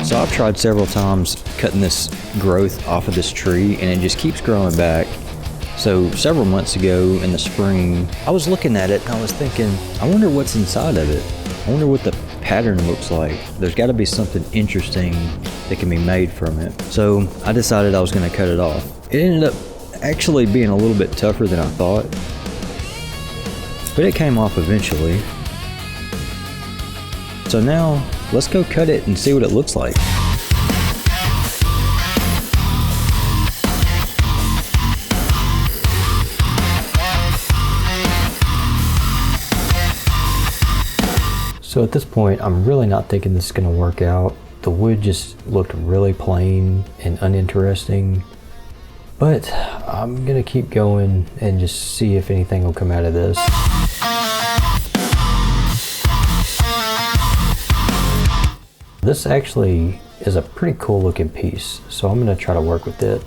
So I've tried several times cutting this growth off of this tree, and it just keeps growing back. So several months ago in the spring, I was looking at it and I was thinking, I wonder what's inside of it. I wonder what the pattern looks like. There's got to be something interesting that can be made from it. So I decided I was going to cut it off. It ended up actually being a little bit tougher than I thought, but it came off eventually. So now let's go cut it and see what it looks like. So at this point, I'm really not thinking this is going to work out. The wood just looked really plain and uninteresting, but I'm going to keep going and just see if anything will come out of this. This actually is a pretty cool looking piece, so I'm going to try to work with it.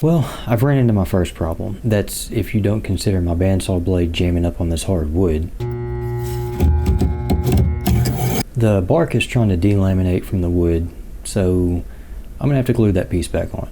Well, I've ran into my first problem. That's if you don't consider my bandsaw blade jamming up on this hard wood. The bark is trying to delaminate from the wood, so I'm gonna have to glue that piece back on.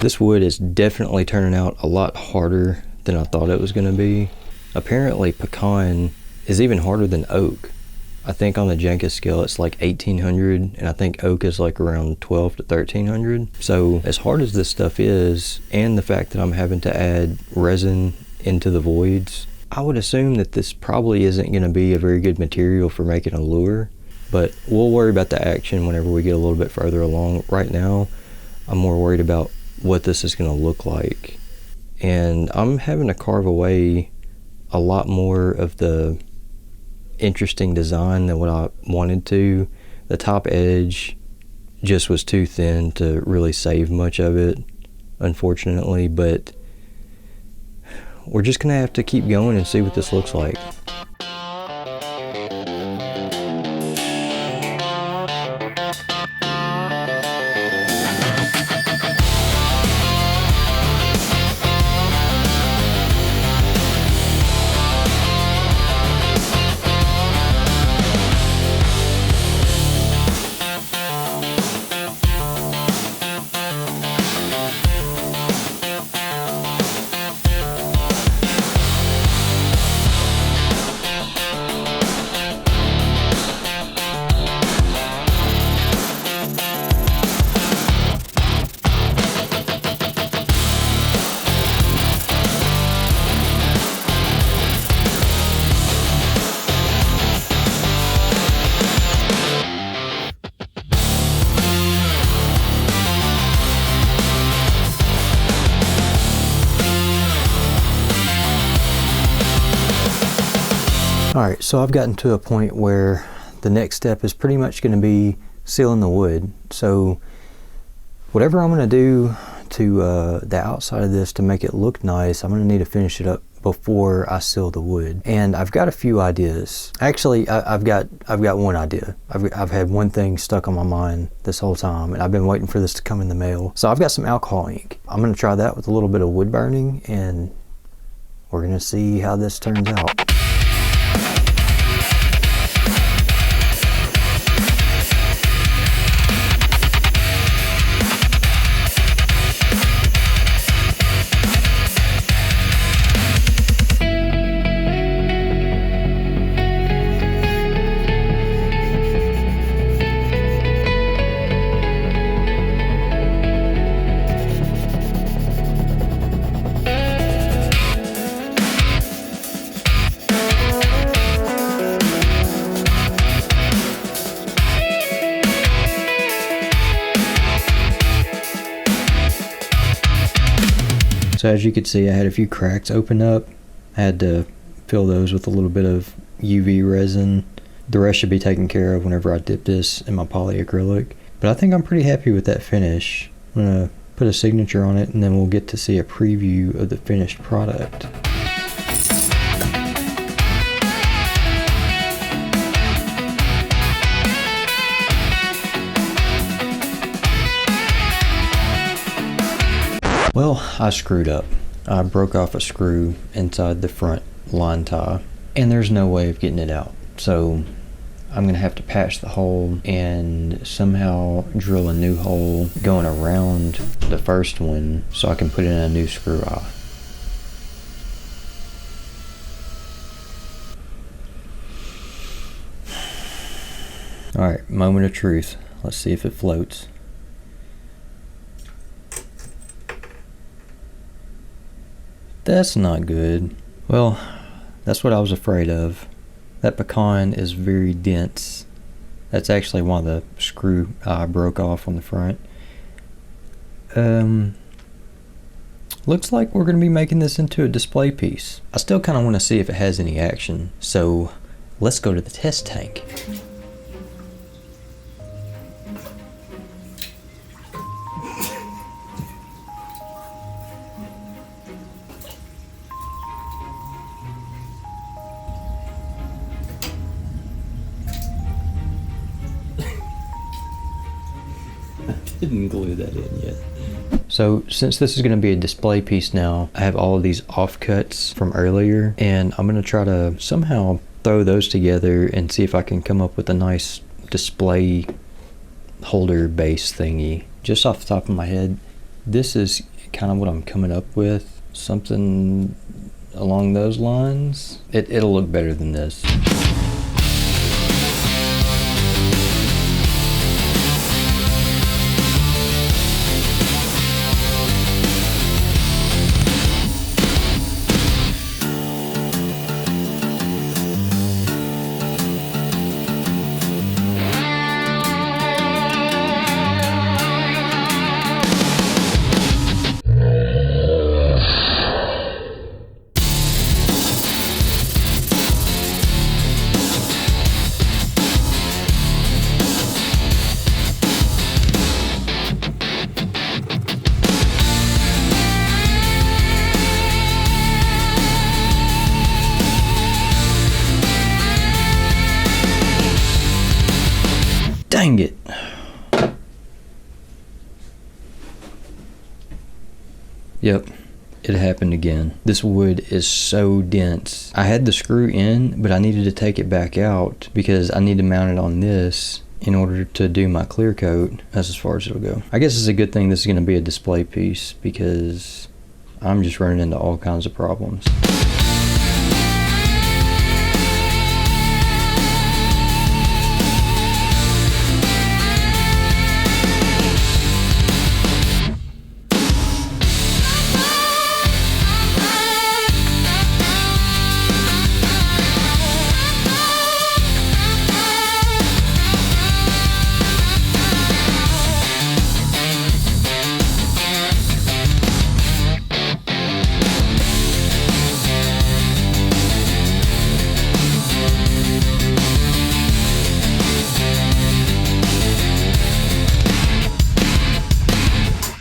This wood is definitely turning out a lot harder than I thought it was going to be. Apparently pecan is even harder than oak. I think on the Jenkins scale it's like 1800, and I think oak is like around 12 to 1300. So as hard as this stuff is, and the fact that I'm having to add resin into the voids, I would assume that this probably isn't going to be a very good material for making a lure, but we'll worry about the action whenever we get a little bit further along. Right now I'm more worried about what this is going to look like, and I'm having to carve away a lot more of the interesting design than what I wanted to. The top edge just was too thin to really save much of it, unfortunately, but we're just gonna have to keep going and see what this looks like. All right, so I've gotten to a point where the next step is pretty much going to be sealing the wood. So whatever I'm going to do to the outside of this to make it look nice, I'm going to need to finish it up before I seal the wood. And I've got a few ideas. Actually, I've got one idea. I've had one thing stuck on my mind this whole time, and I've been waiting for this to come in the mail. So I've got some alcohol ink. I'm going to try that with a little bit of wood burning, and we're going to see how this turns out. So as you could see, I had a few cracks open up. I had to fill those with a little bit of UV resin. The rest should be taken care of whenever I dip this in my polyacrylic. But I think I'm pretty happy with that finish. I'm gonna put a signature on it, and then we'll get to see a preview of the finished product. Well, I screwed up. I broke off a screw inside the front line tie, and there's no way of getting it out. So I'm gonna have to patch the hole and somehow drill a new hole going around the first one so I can put in a new screw eye. Alright, moment of truth. Let's see if it floats. That's not good. Well, that's what I was afraid of. That pecan is very dense. That's actually why the screw broke off on the front. Looks like we're going to be making this into a display piece. I still kind of want to see if it has any action, so let's go to the test tank. Didn't glue that in yet. So since this is going to be a display piece now, I have all of these offcuts from earlier, and I'm going to try to somehow throw those together and see if I can come up with a nice display holder base thingy. Just off the top of my head, this is kind of what I'm coming up with. Something along those lines. It'll look better than this. Dang it. Yep, it happened again. This wood is so dense. I had the screw in, but I needed to take it back out because I need to mount it on this in order to do my clear coat. That's as far as it'll go. I guess it's a good thing this is going to be a display piece because I'm just running into all kinds of problems.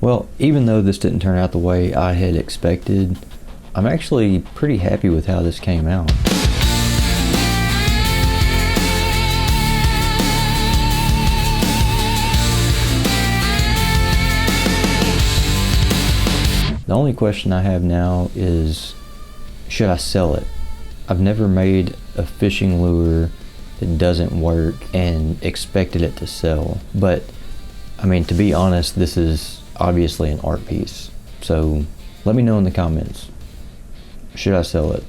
Well, even though this didn't turn out the way I had expected, I'm actually pretty happy with how this came out. The only question I have now is, should I sell it? I've never made a fishing lure that doesn't work and expected it to sell. But, I mean, to be honest, this is obviously an art piece. So, let me know in the comments. Should I sell it?